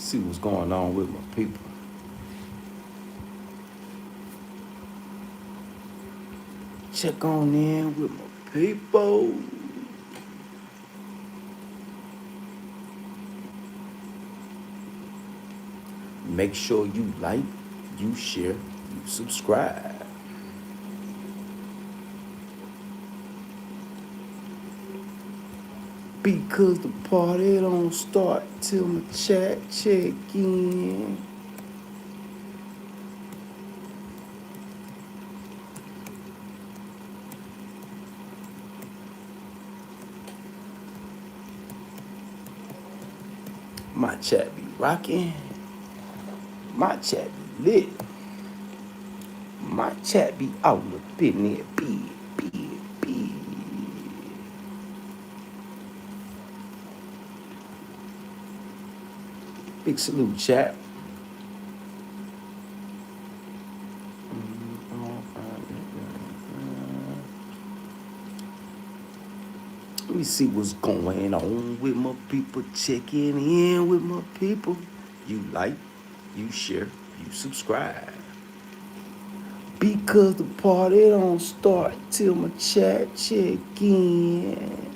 See what's going on with my people. Check on in with my people. Make sure you like, you share, you subscribe. Because the party don't start till my chat check in. My chat be rocking. My chat be lit. My chat be out up in there. Big. Big salute, chat. Let me see what's going on with my people. Checking in with my people. You like, you share, you subscribe. Because the party don't start till my chat check in.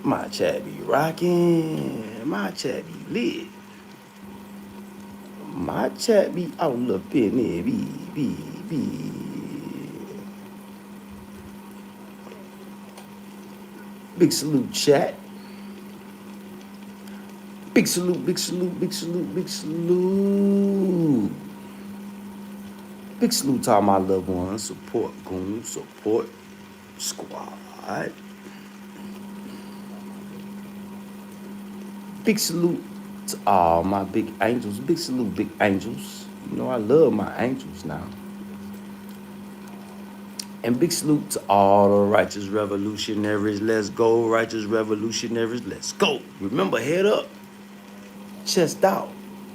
My chat be rocking. My chat be lit. My chat be out up in there. Be. Big salute, chat. Big salute. Big salute to all my loved ones. Support goon, support squad. Big salute to all my big angels. Big salute, big angels. You know I love my angels now. And big salute to all the righteous revolutionaries. Let's go, righteous revolutionaries. Let's go. Remember, head up, chest out,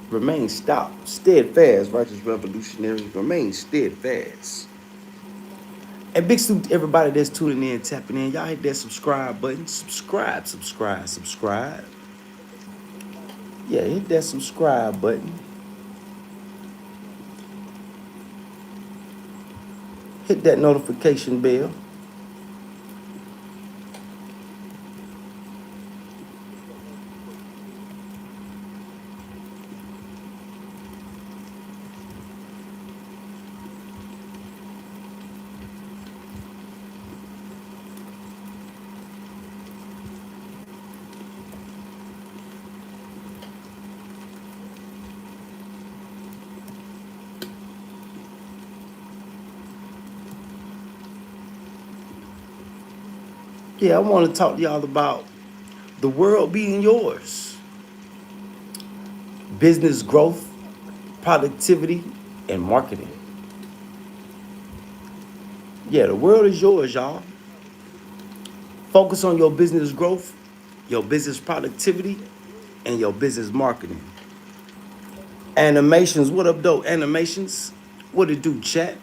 remain stout, steadfast. Righteous revolutionaries, remain steadfast. And big salute to everybody that's tuning in, tapping in. Y'all hit that subscribe button. Subscribe. Yeah, hit that subscribe button. Hit that notification bell. Yeah, I want to talk to y'all about the world being yours. Business growth, productivity, and marketing. Yeah, the world is yours, y'all. Focus on your business growth, your business productivity, and your business marketing. Animations, what up, though? Animations, what it do, chat?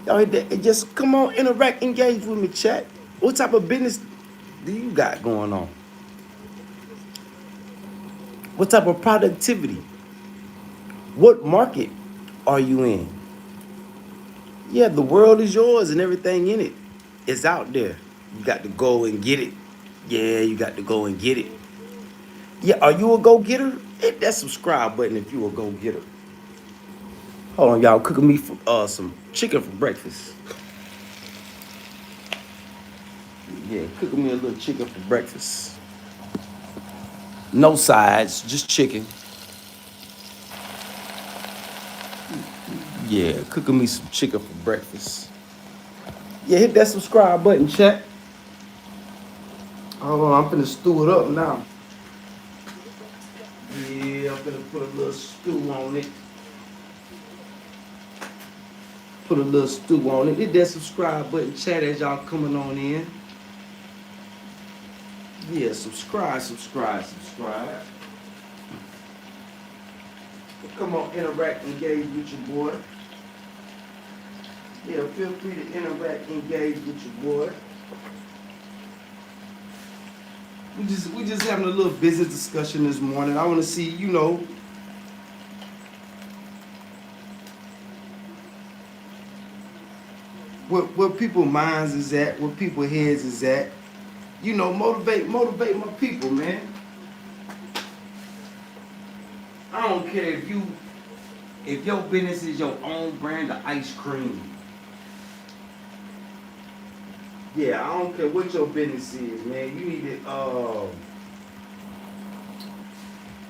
Y'all hit that. Just come on, interact, engage with me, chat. What type of business do you got going on? What type of productivity? What market are you in? Yeah, the world is yours and everything in it is out there. You got to go and get it. Yeah, you got to go and get it. Yeah, are you a go-getter? Hit that subscribe button if you a go-getter. Hold on, y'all. Cooking me some chicken for breakfast. Yeah, cooking me a little chicken for breakfast. No sides, just chicken. Yeah, cooking me some chicken for breakfast. Yeah, hit that subscribe button, chat. Hold on, I'm finna stew it up now. Yeah, I'm finna put a little stew on it. Put a little stew on it. Hit that subscribe button, chat, as y'all coming on in. Yeah, subscribe. Come on, interact, engage with your boy. Yeah, feel free to interact, engage with your boy. We just having a little business discussion this morning. I want to see, what people minds is at, what people heads is at. Motivate my people, man. I don't care if your business is your own brand of ice cream. Yeah, I don't care what your business is, man.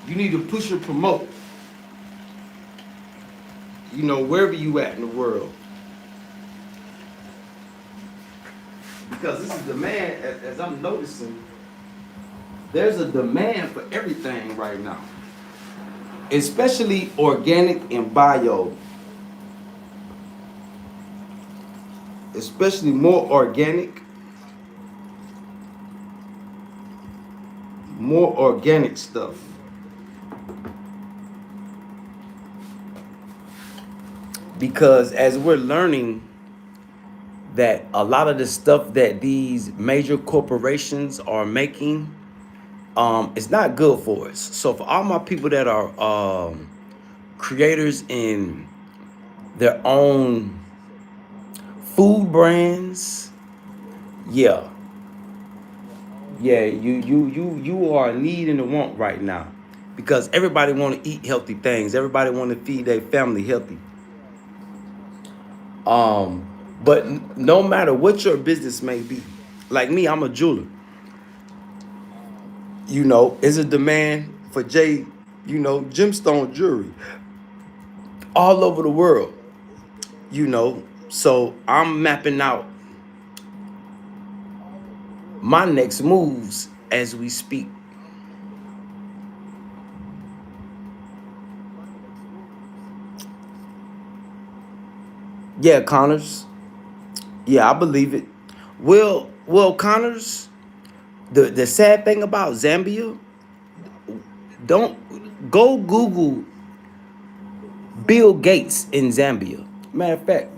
You need to push and promote. Wherever you at in the world, because this is demand. As I'm noticing, there's a demand for everything right now, especially organic and bio. Especially more organic stuff. Because as we're learning that a lot of the stuff that these major corporations are making, it's not good for us. So for all my people that are creators in their own food brands, yeah, yeah, you are a need and a want right now, because everybody want to eat healthy things. Everybody want to feed their family healthy. Um, but no matter what your business may be, like me, I'm a jeweler. Is a demand for gemstone jewelry all over the world. So I'm mapping out my next moves as we speak. Yeah, Connors. Yeah, I believe it. Well, Connors. The sad thing about Zambia, don't go Google Bill Gates in Zambia. Matter of fact,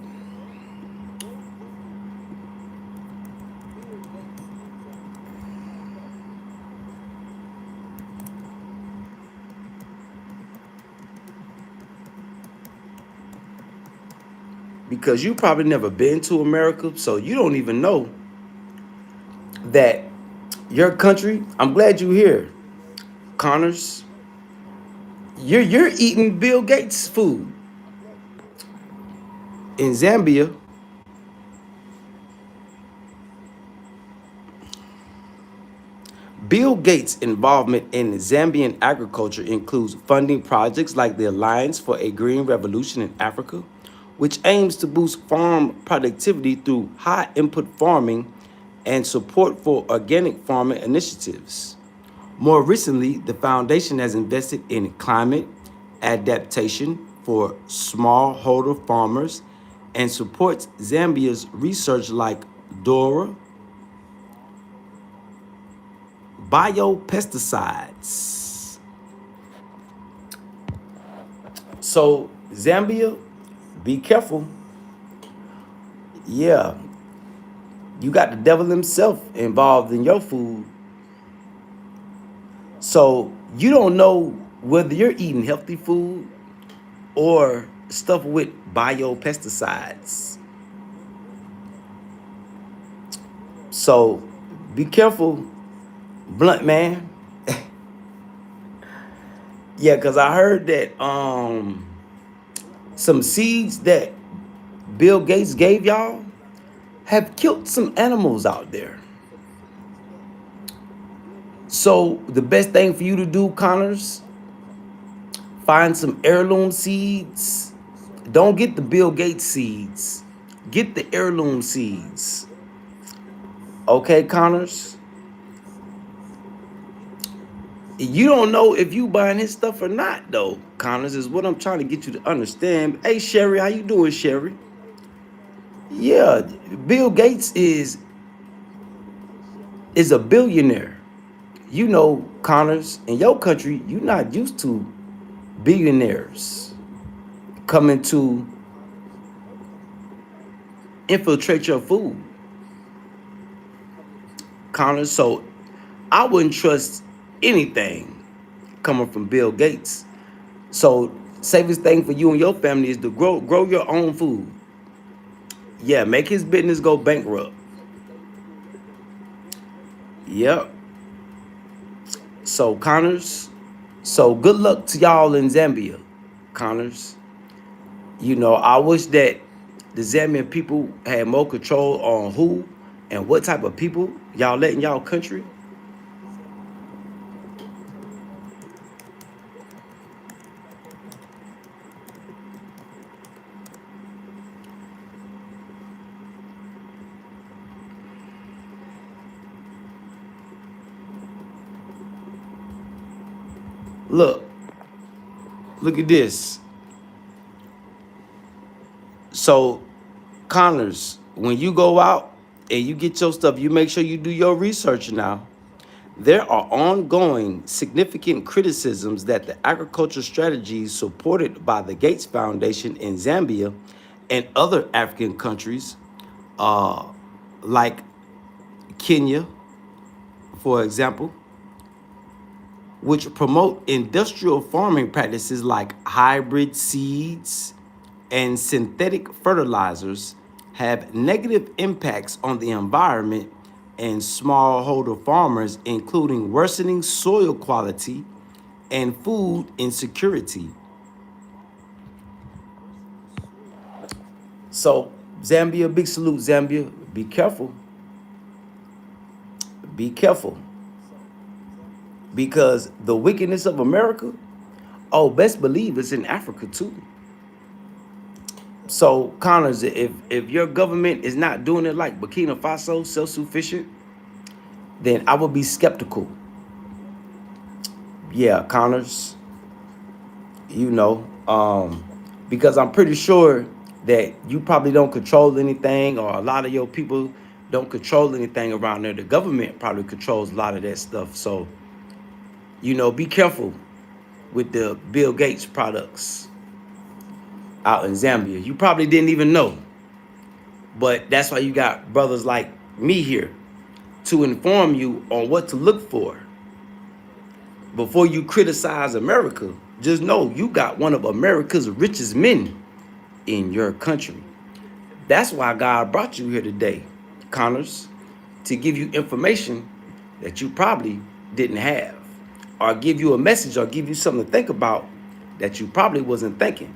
because you probably never been to America, so you don't even know that your country. I'm glad you're here, Connors. You're eating Bill Gates food in Zambia. Bill Gates' involvement in Zambian agriculture includes funding projects like the Alliance for a Green Revolution in Africa, which aims to boost farm productivity through high input farming and support for organic farming initiatives. More recently, the foundation has invested in climate adaptation for smallholder farmers and supports Zambia's research like DORA, biopesticides. So, Zambia, be careful. Yeah, you got the devil himself involved in your food. So, you don't know whether you're eating healthy food or stuff with biopesticides. So, be careful, blunt man. Yeah, because I heard that some seeds that Bill Gates gave y'all have killed some animals out there. So the best thing for you to do, Connors, find some heirloom seeds. Don't get the Bill Gates seeds. Get the heirloom seeds. Okay, Connors? You don't know if you buying his stuff or not, though. Connors is what I'm trying to get you to understand. Hey, Sherry, how you doing, Sherry? Yeah, Bill Gates is a billionaire. Connors, in your country, you're not used to billionaires coming to infiltrate your food, Connors. So I wouldn't trust anything coming from Bill Gates. So safest thing for you and your family is to grow your own food. Yeah, make his business go bankrupt. Yep. So Connors, so good luck to y'all in Zambia, Connors. I wish that the Zambian people had more control on who and what type of people y'all let in y'all country. Look, look at this. So, Connors, when you go out and you get your stuff, you make sure you do your research now. There are ongoing significant criticisms that the agriculture strategies supported by the Gates Foundation in Zambia and other African countries, uh, like Kenya, for example, which promote industrial farming practices like hybrid seeds and synthetic fertilizers, have negative impacts on the environment and smallholder farmers, including worsening soil quality and food insecurity. So, Zambia, big salute, Zambia. Be careful. Be careful. Because the wickedness of America, oh, best believe it's in Africa too. So, Connors, if your government is not doing it like Burkina Faso, self-sufficient, then I would be skeptical. Yeah, Connors, you know, because I'm pretty sure that you probably don't control anything, or a lot of your people don't control anything around there. The government probably controls a lot of that stuff. So, be careful with the Bill Gates products out in Zambia. You probably didn't even know, but that's why you got brothers like me here to inform you on what to look for. Before you criticize America, just know you got one of America's richest men in your country. That's why God brought you here today, Connors, to give you information that you probably didn't have, or give you a message, or give you something to think about that you probably wasn't thinking.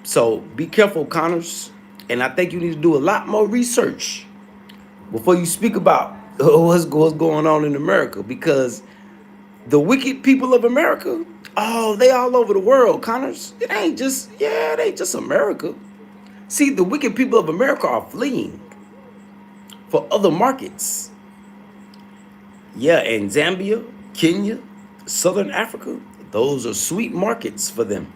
So be careful, Connors, and I think you need to do a lot more research before you speak about what's going on in America, because the wicked people of America, oh, they all over the world, Connors. It ain't just America. See, the wicked people of America are fleeing for other markets. Yeah, and Zambia, Kenya, Southern Africa, those are sweet markets for them.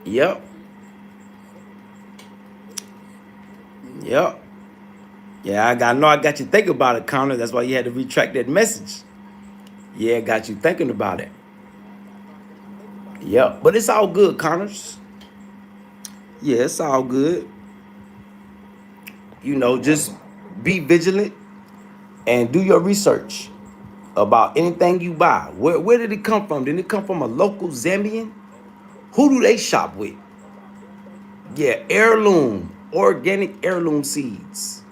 Yep, yep. Yeah, I got you thinking about it, Connor. That's why you had to retract that message. Yeah, got you thinking about it. Yep, but it's all good, Connors. Yeah, it's all good. Just be vigilant and do your research about anything you buy. Where did it come from? Did it come from a local Zambian? Who do they shop with? Yeah, heirloom, organic heirloom seeds.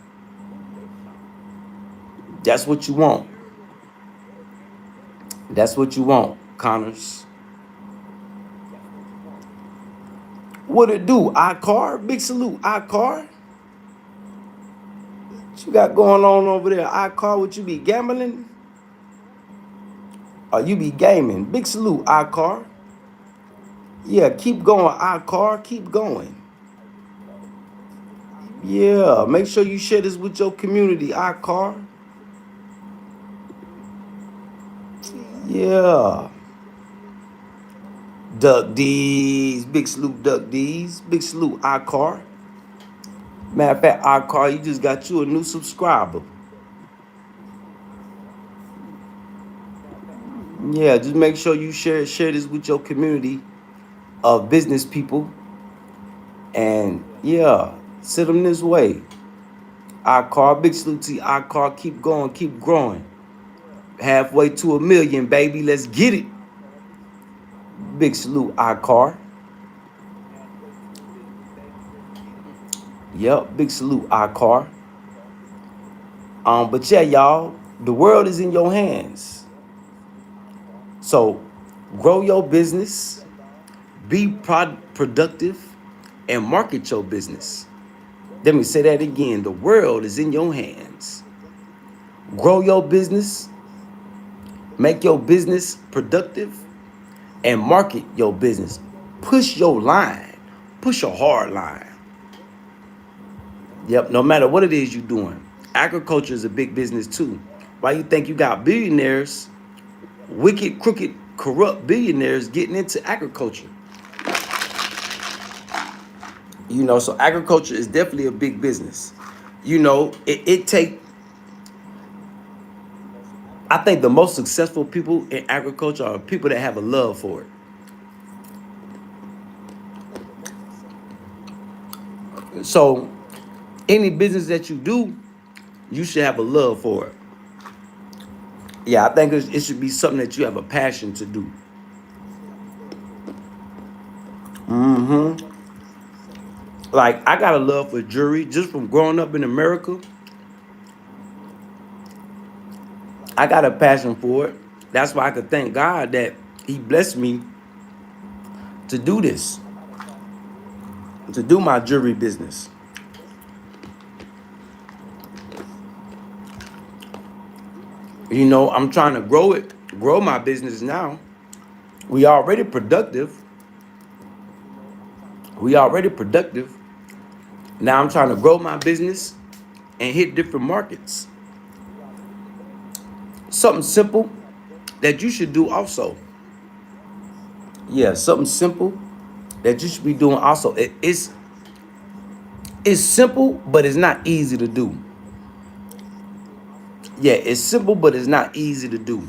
That's what you want. That's what you want, Connors. What it do? iCar? Big salute, iCar. What you got going on over there? iCar, what you be gambling? Or you be gaming? Big salute, iCar. Yeah, keep going, iCar. Keep going. Yeah, make sure you share this with your community, iCar. Yeah. Duck D's. Big salute, Duck D's. Big salute, iCar. Matter of fact, iCar, you just got you a new subscriber. Yeah, just make sure you share this with your community of business people. And yeah, send them this way. Our car, big salute to you, our car. Keep going, keep growing. Halfway to 1 million, baby. Let's get it. Big salute, our car. Yep, big salute, our car. But yeah, y'all, the world is in your hands. So grow your business, be productive, and market your business. Let me say that again. The world is in your hands. Grow your business, make your business productive, and market your business. Push your line. Push a hard line. Yep, no matter what it is you're doing. Agriculture is a big business too. Why you think you got billionaires, wicked, crooked, corrupt billionaires getting into agriculture? So agriculture is definitely a big business. It take, I think the most successful people in agriculture are people that have a love for it. So any business that you do, you should have a love for it. Yeah, I think it should be something that you have a passion to do. Like, I got a love for jewelry just from growing up in America. I got a passion for it. That's why I could thank God that He blessed me to do this, to do my jewelry business. I'm trying to grow my business now. We already productive. We already productive. Now I'm trying to grow my business and hit different markets. Something simple that you should do also. Yeah, something simple that you should be doing also. It's simple, but it's not easy to do. Yeah, it's simple, but it's not easy to do.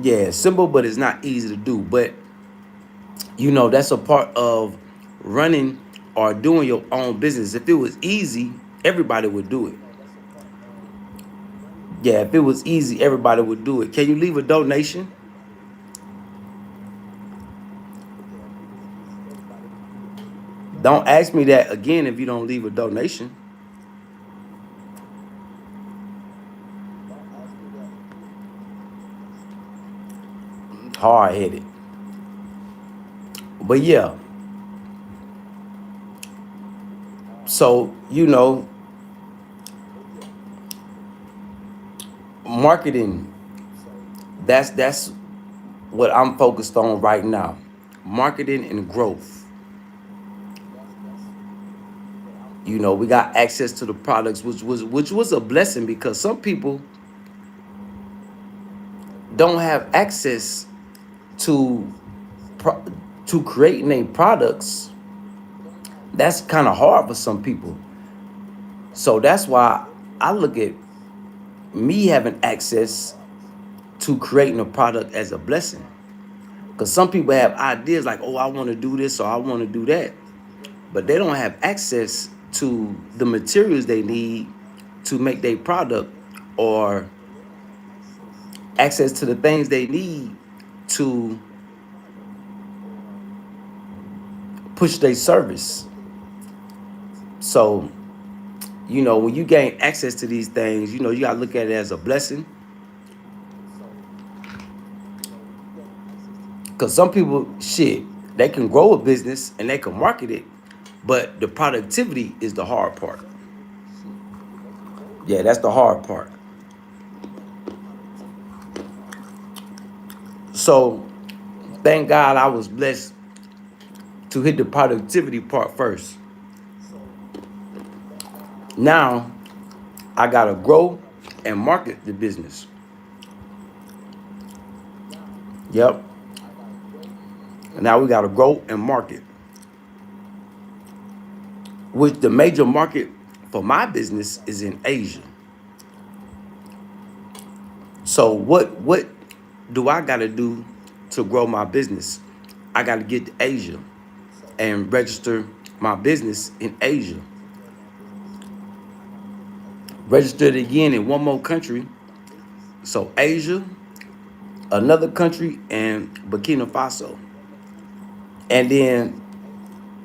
Yeah, it's simple, but it's not easy to do. But that's a part of running or doing your own business. If it was easy, everybody would do it. Yeah, if it was easy, everybody would do it. Can you leave a donation? Don't ask me that again if you don't leave a donation. Hard headed. But yeah, so marketing. That's what I'm focused on right now. Marketing and growth. We got access to the products, which was a blessing because some people don't have access to pro- to creating their products. That's kind of hard for some people. So that's why I look at me having access to creating a product as a blessing. Because some people have ideas like, oh, I want to do this or I want to do that, but they don't have access to the materials they need to make their product, or access to the things they need to push their service. So, when you gain access to these things, you got to look at it as a blessing. Because some people, shit, they can grow a business and they can market it, but the productivity is the hard part. Yeah, that's the hard part. So, thank God I was blessed to hit the productivity part first. Now, I got to grow and market the business. Yep. Now we got to grow and market, which the major market for my business is in Asia. So what do I got to do to grow my business? I got to get to Asia and register my business in Asia. Registered again in one more country. So Asia, another country, and Burkina Faso. And then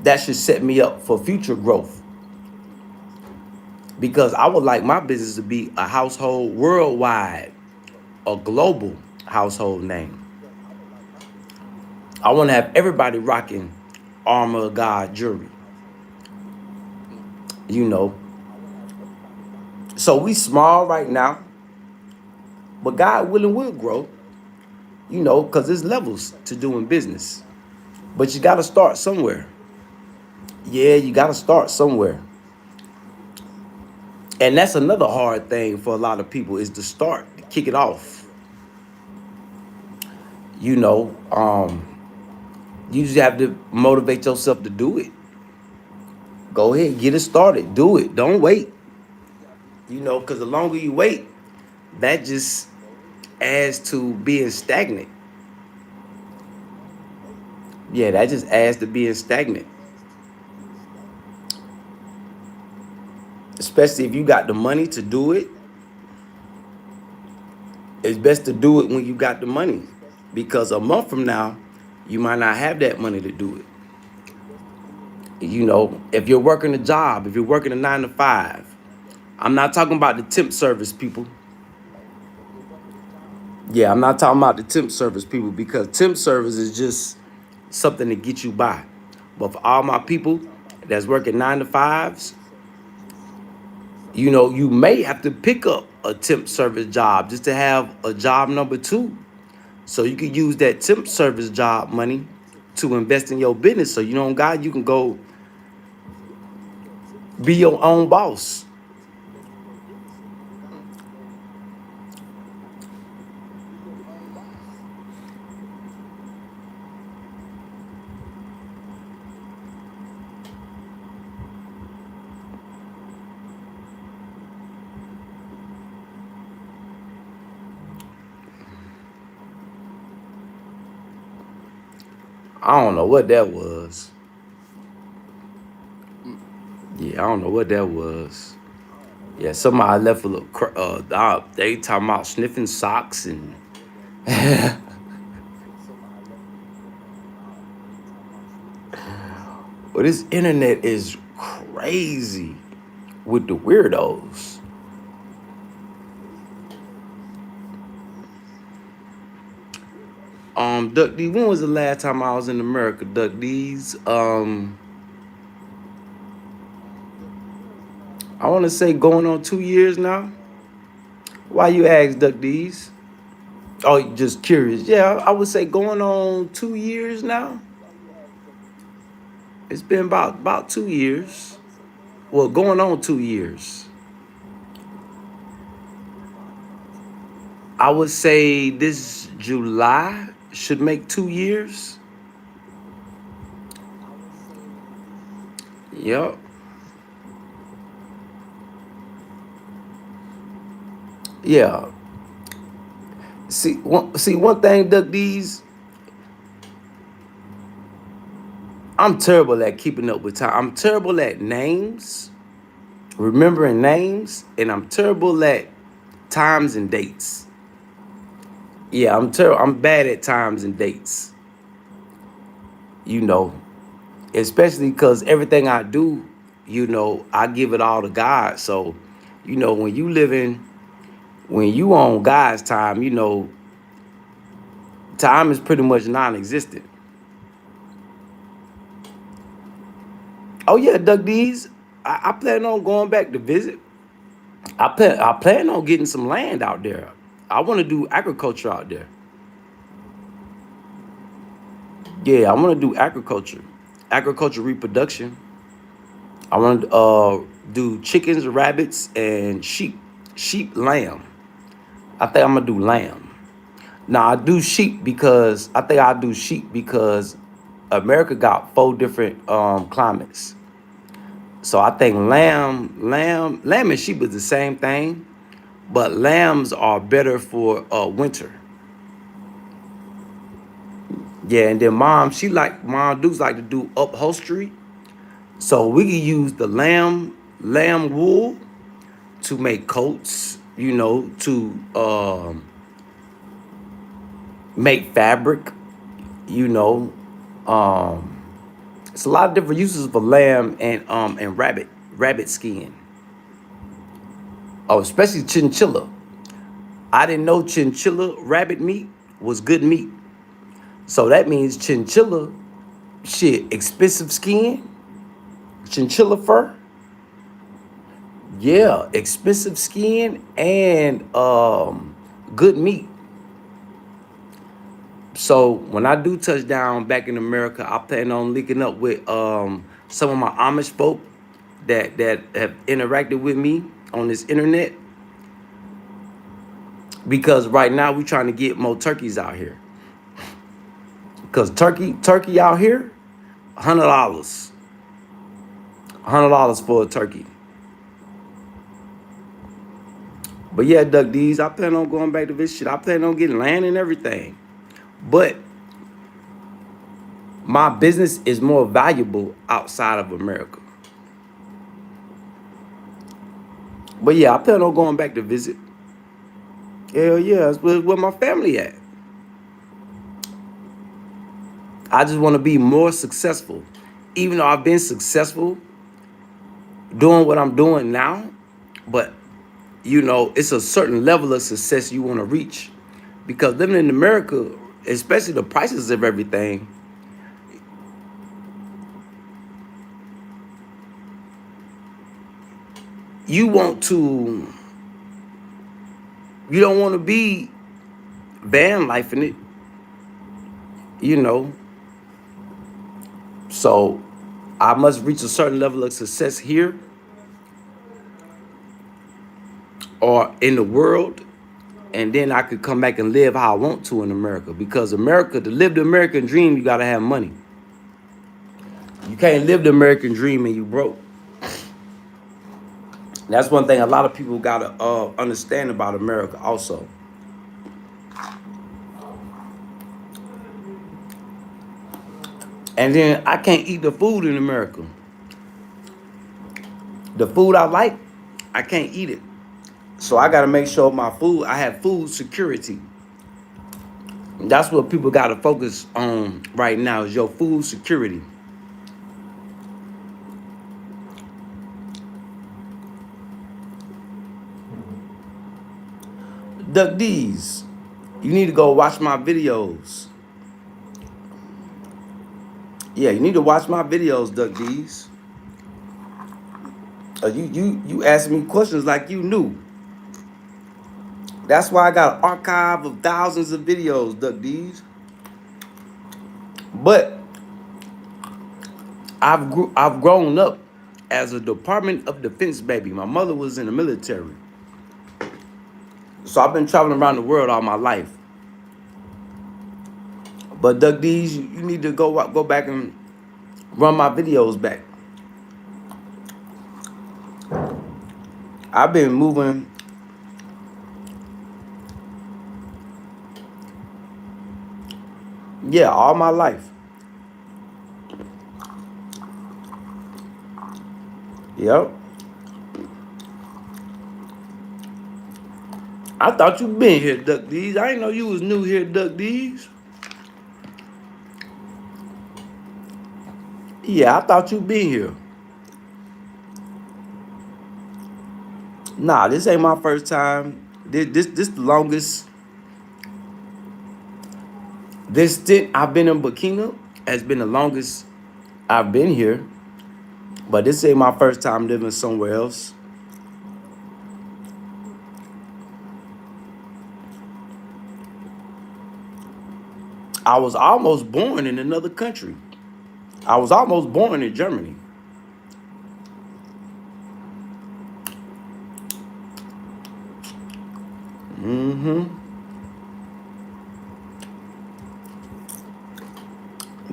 that should set me up for future growth because I would like my business to be a household worldwide, a global household name. I want to have everybody rocking armor of God jewelry, you know. So we small right now, but God willing will grow, you know, because there's levels to doing business. But you got to start somewhere. Yeah, you got to start somewhere. And that's another hard thing for a lot of people is to start, to kick it off. You know, you just have to motivate yourself to do it. Go ahead, get it started, do it. Don't wait. You know, because the longer you wait, that just adds to being stagnant. Yeah, that just adds to being stagnant. Especially if you got the money to do it, it's best to do it when you got the money. Because a month from now, you might not have that money to do it. You know, if you're working a job, if you're working a 9 to 5, I'm not talking about the temp service people. Yeah, I'm not talking about the temp service people because temp service is just something to get you by. But for all my people that's working 9 to 5s, you know, you may have to pick up a temp service job just to have a job number two. So you can use that temp service job money to invest in your business. So you know, God, you can go be your own boss. I don't know what that was. Yeah, I don't know what that was. Yeah, somebody left a little. They talking about sniffing socks and. Well, this internet is crazy with the weirdos. Duck D, when was the last time I was in America, Duck D's? I want to say going on 2 years now. Why you ask, Duck D's? Oh, just curious. Yeah, I would say going on 2 years now. It's been about 2 years. Well, going on 2 years. I would say this July should make 2 years. Yep. Yeah. See one thing, Duck D's. I'm terrible at keeping up with time. I'm terrible at names, remembering names, and I'm terrible at times and dates. Yeah, I'm terrible. I'm bad at times and dates. You know, especially because everything I do, you know, I give it all to God. So, you know, when you on God's time, you know, time is pretty much non-existent. Oh yeah, Doug D's. I plan on going back to visit. I plan on getting some land out there. I want to do agriculture out there. Yeah, I want to do agriculture reproduction. I want to do chickens, rabbits, and lamb. I think I'm gonna do lamb. Now I do sheep because I think I do sheep because America got 4 different climates. So I think lamb and sheep is the same thing, but lambs are better for winter. Yeah, and then mom dudes like to do upholstery. So we can use the lamb wool to make coats, you know, to make fabric, you know. Um, it's a lot of different uses for lamb and rabbit skin. Oh, especially chinchilla. I didn't know chinchilla rabbit meat was good meat. So that means chinchilla, shit, expensive skin, chinchilla fur. Yeah, expensive skin and good meat. So when I do touch down back in America, I plan on linking up with some of my Amish folk that have interacted with me on this internet, because right now we're trying to get more turkeys out here. Because turkey out here, $100, $100 for a turkey. But yeah, Duck D's, I plan on going back to this shit. I plan on getting land and everything. But my business is more valuable outside of America. But yeah, I plan on going back to visit. Hell yeah, that's where my family at. I just want to be more successful. Even though I've been successful doing what I'm doing now, but you know, it's a certain level of success you want to reach. Because living in America, especially the prices of everything, you want to, you don't want to be van life in it, you know. So I must reach a certain level of success here or in the world, and then I could come back and live how I want to in America. Because America, to live the American dream, you gotta have money. You can't live the American dream and you broke. That's one thing a lot of people gotta understand about America also. And then I can't eat the food in America. The food I like, I can't eat it. So I gotta make sure my food, I have food security. That's what people gotta focus on right now, is your food security. Duck D's, you need to go watch my videos. Yeah, you need to watch my videos, Duck D's. You asked me questions like you knew. That's why I got an archive of thousands of videos, Duck D's. But I've grown up as a Department of Defense baby. My mother was in the military. So I've been traveling around the world all my life. But Duck D's, you need to go back and run my videos back. I've been moving. Yeah, all my life. Yep. I thought you been here, Duck D's. I didn't know you was new here, Duck D's. Yeah, I thought you been here. Nah, this ain't my first time. This the longest. This stint I've been in Burkina has been the longest I've been here. But this ain't my first time living somewhere else. I was almost born in another country. I was almost born in Germany. Mm-hmm.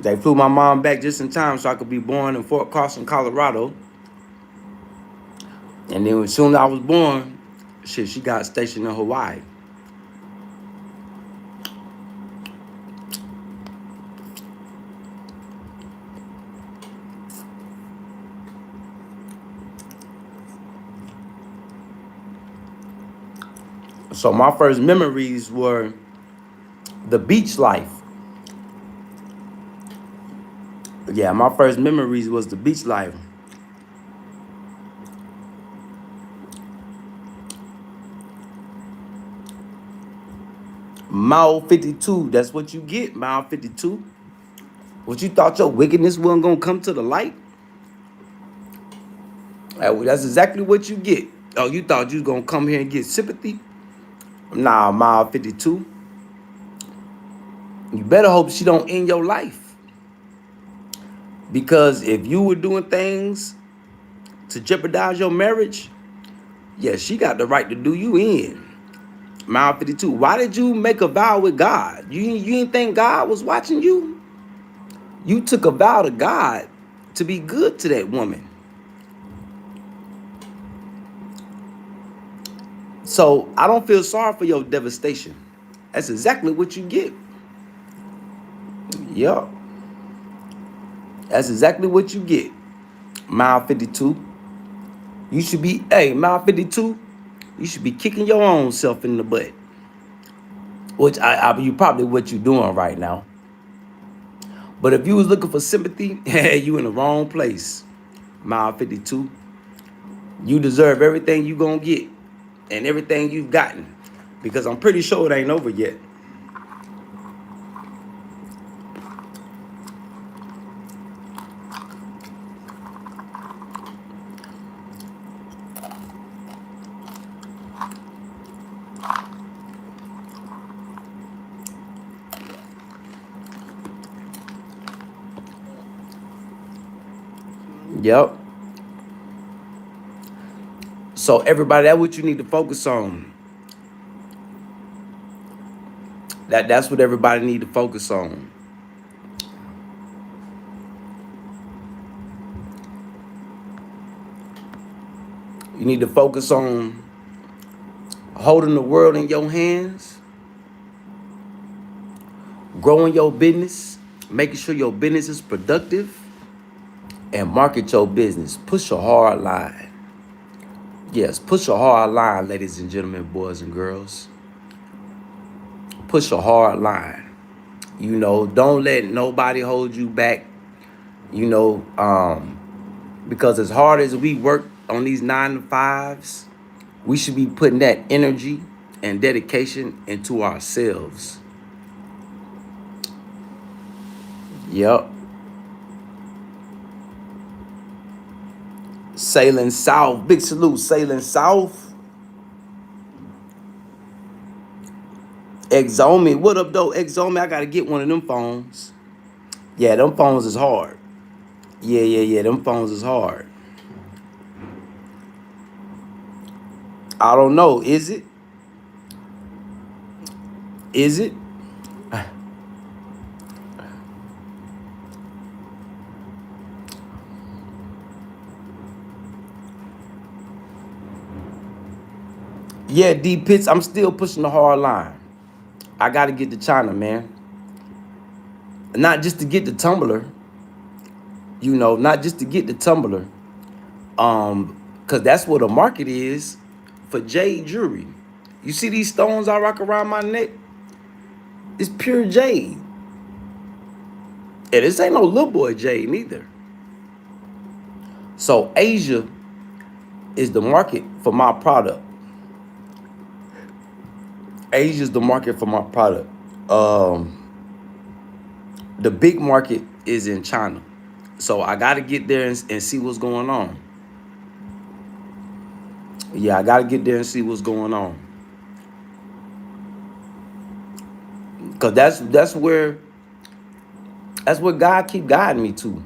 They flew my mom back just in time so I could be born in Fort Carson, Colorado. And then as soon as I was born, shit, she got stationed in Hawaii. So my first memories were the beach life. Yeah, my first memories was the beach life. Mile 52, that's what you get, Mile 52. What you thought your wickedness wasn't gonna come to the light? That's exactly what you get. Oh, you thought you was gonna come here and get sympathy? Nah, Mile 52. You better hope she don't end your life. Because if you were doing things to jeopardize your marriage, yeah, she got the right to do you in. Mile 52. Why did you make a vow with God? You didn't think God was watching you? You took a vow to God to be good to that woman. So I don't feel sorry for your devastation. That's exactly what you get. Yup. That's exactly what you get. Mile 52. You should be, hey, Mile 52, you should be kicking your own self in the butt. Which you probably what you doing right now. But if you was looking for sympathy, you in the wrong place. Mile 52. You deserve everything you gonna get and everything you've gotten. Because I'm pretty sure it ain't over yet. Yep. So everybody, that's what you need to focus on. That's what everybody need to focus on. You need to focus on holding the world in your hands, growing your business, making sure your business is productive, and market your business. Push a hard line. Yes, push a hard line, ladies and gentlemen, boys and girls. Push a hard line. You know, don't let nobody hold you back. You know, because as hard as we work on these 9 to 5s, we should be putting that energy and dedication into ourselves. Yep. Sailing South. Big salute, Sailing South. Exomi. What up, though? Exomi, I got to get one of them phones. Yeah, them phones is hard. Yeah. Them phones is hard. I don't know. Is it? Is it? Yeah, D Pitts, I'm still pushing the hard line. I got to get to China, man. Not just to get the tumbler, you know, not just to get the tumbler, because that's what the market is for jade jewelry. You see these stones I rock around my neck? It's pure jade. And this ain't no little boy jade neither. So Asia is the market for my product. Asia is the market for my product. The big market is in China. So I got to get there and see what's going on. Yeah, I got to get there and see what's going on. Because that's where God keep guiding me to.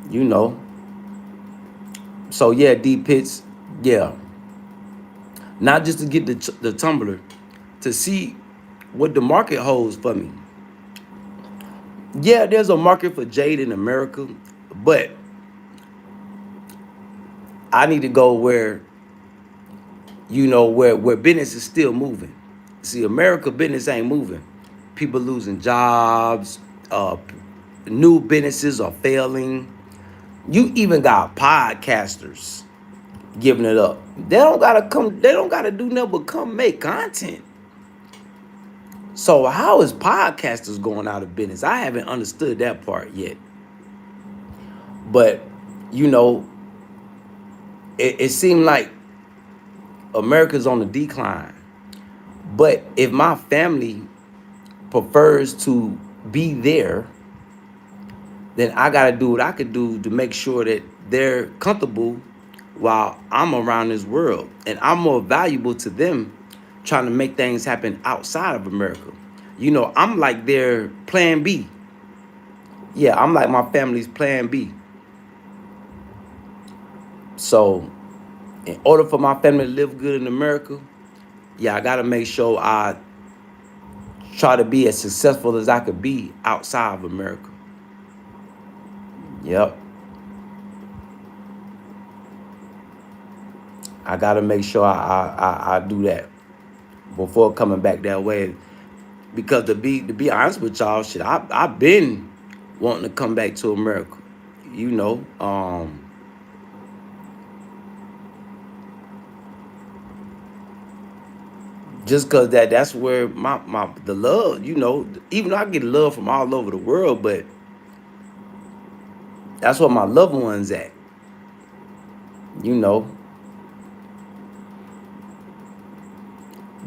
You know. So yeah, D Pitts, yeah. Not just to get the tumbler, to see what the market holds for me. Yeah, there's a market for jade in America, but I need to go where, you know, where business is still moving. See, America business ain't moving. People losing jobs, new businesses are failing. You even got podcasters giving it up. They don't gotta do nothing but come make content. So how is podcasters going out of business? I haven't understood that part yet. But you know, it seemed like America's on the decline. But if my family prefers to be there, then I gotta do what I could do to make sure that they're comfortable while I'm around this world. And I'm more valuable to them trying to make things happen outside of America. You know, I'm like their plan B. Yeah, I'm like my family's plan B. So in order for my family to live good in America, yeah, I gotta make sure I try to be as successful as I could be outside of America. Yep. I gotta make sure I do that before coming back that way. Because to be honest with y'all, shit, I've been wanting to come back to America. You know, just cause that's where my the love, you know, even though I get love from all over the world, but that's where my loved ones at, you know.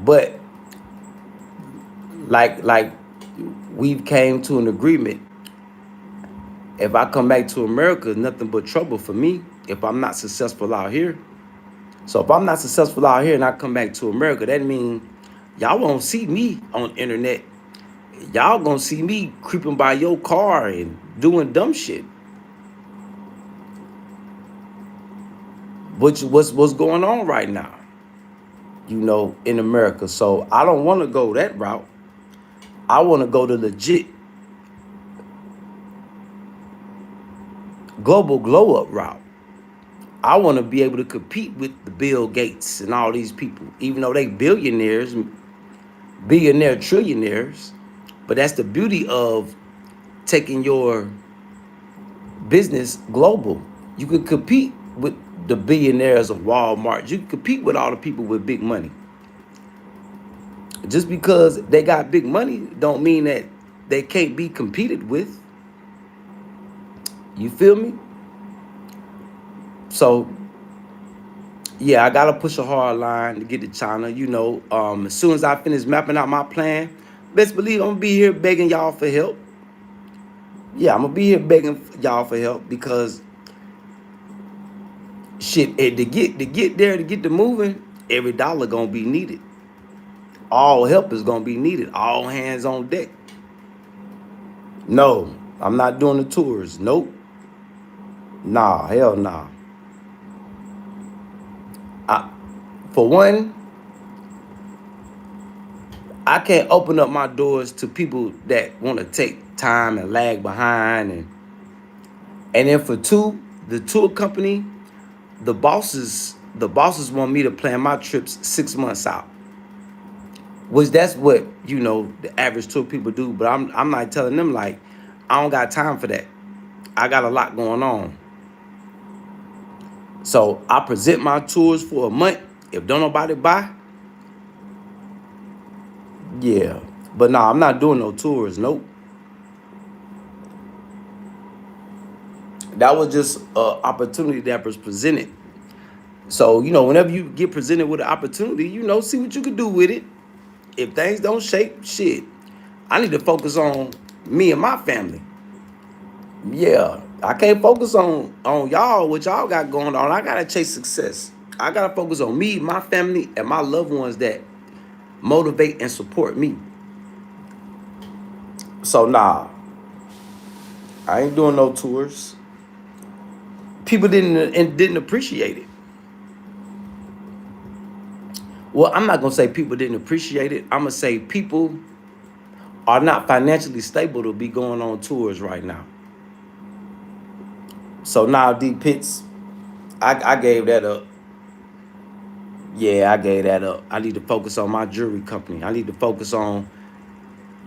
But like we've came to an agreement. If I come back to America, it's nothing but trouble for me if I'm not successful out here. So if I'm not successful out here and I come back to America, that means y'all won't see me on the internet. Y'all gonna see me creeping by your car and doing dumb shit. Which what's going on right now, you know, in America. So I don't want to go that route. I want to go the legit global glow up route. I want to be able to compete with the Bill Gates and all these people, even though they billionaire trillionaires. But that's the beauty of taking your business global. You can compete with the billionaires of Walmart. You can compete with all the people with big money. Just because they got big money don't mean that they can't be competed with. You feel me? So yeah, I gotta push a hard line to get to China. You know, as soon as I finish mapping out my plan, best believe I'm gonna be here begging y'all for help. Yeah, I'm gonna be here begging y'all for help because shit, to get there, to get to moving, every dollar gonna be needed. All help is gonna be needed. All hands on deck. No, I'm not doing the tours. Nope. Nah, hell nah. I, for one, I can't open up my doors to people that want to take time and lag behind, and then for two, the tour company, the bosses want me to plan my trips 6 months out. Which that's what, you know, the average tour people do, but I'm not telling them like I don't got time for that. I got a lot going on. So I present my tours for a month. If don't nobody buy, yeah. But no, I'm not doing no tours. Nope. That was just an opportunity that was presented. So, you know, whenever you get presented with an opportunity, you know, see what you can do with it. If things don't shake, shit, I need to focus on me and my family. Yeah, I can't focus on y'all, what y'all got going on. I gotta chase success. I gotta focus on me, my family, and my loved ones that motivate and support me. So nah, I ain't doing no tours. People didn't appreciate it. Well, I'm not gonna say people didn't appreciate it. I'm gonna say people are not financially stable to be going on tours right now. So now D Pitts, I gave that up. Yeah, I gave that up. I need to focus on my jewelry company. I need to focus on,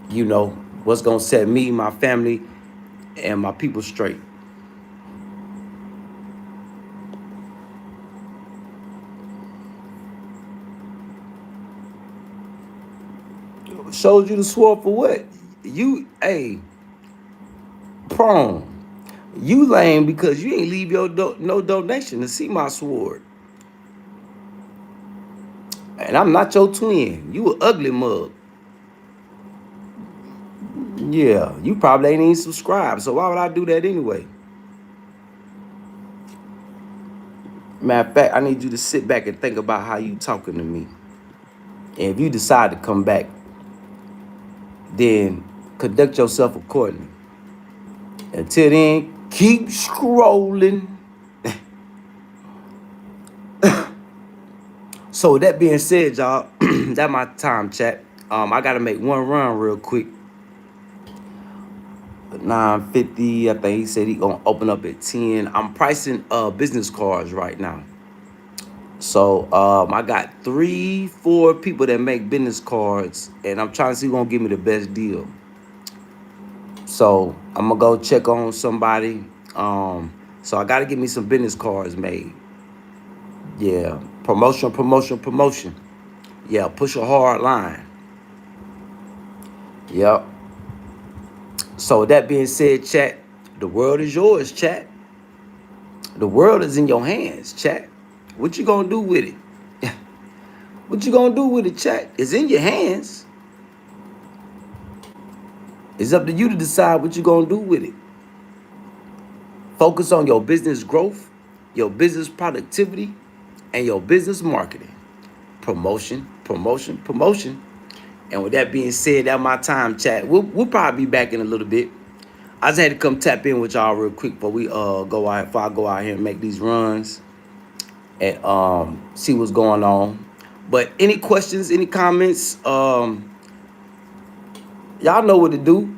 you know, what's gonna set me, my family, and my people straight. Showed you the sword for what? You, hey, prone. You lame because you ain't leave your no donation to see my sword. And I'm not your twin. You an ugly mug. Yeah, you probably ain't even subscribed. So why would I do that anyway? Matter of fact, I need you to sit back and think about how you talking to me. And if you decide to come back, then conduct yourself accordingly. Until then, keep scrolling. So with that being said, y'all, that my time, chat. I gotta make one run real quick. 9:50. I think he said he gonna open up at 10. I'm pricing business cards right now. So I got 3, 4 people that make business cards, and I'm trying to see who's gonna give me the best deal. So I'm gonna go check on somebody. So I gotta get me some business cards made. Yeah, promotion, promotion, promotion. Yeah, push a hard line. Yep. So with that being said, chat, the world is yours, chat. The world is in your hands, chat. What you gonna do with it? What you gonna do with it, chat? It's in your hands. It's up to you to decide what you gonna do with it. Focus on your business growth, your business productivity, and your business marketing. Promotion, promotion, promotion. And with that being said, that's my time, chat. We'll probably be back in a little bit. I just had to come tap in with y'all real quick before we go out. Before I go out here and make these runs and see what's going on. But any questions, any comments? Y'all know what to do.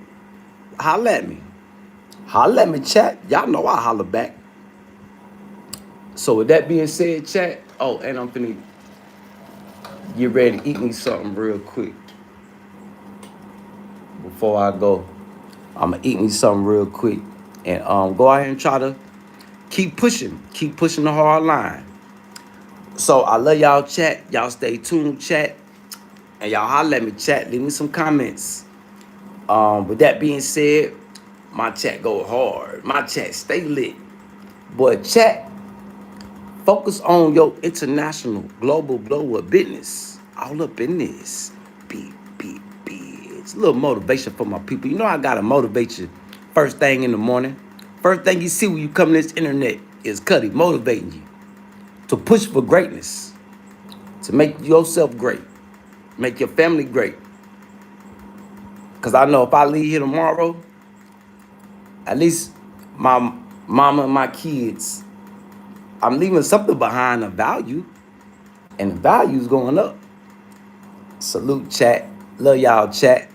Holla at me. Holla at me, chat. Y'all know I holler back. So with that being said, chat. Oh, and I'm finna get ready to eat me something real quick before I go. I'm gonna eat me something real quick and go out here and try to keep pushing the hard line. So I love y'all, chat. Y'all stay tuned, chat, and y'all holler at me, chat. Leave me some comments. With that being said, my chat go hard. My chat stay lit. But chat, focus on your international, global blow up business. All up in this. Beep, beep, beep. It's a little motivation for my people. You know I gotta motivate you first thing in the morning. First thing you see when you come to this internet is Kutty motivating you to push for greatness, to make yourself great, make your family great. Because I know if I leave here tomorrow, at least my mama and my kids, I'm leaving something behind of value, and the value's going up. Salute, chat. Love y'all, chat.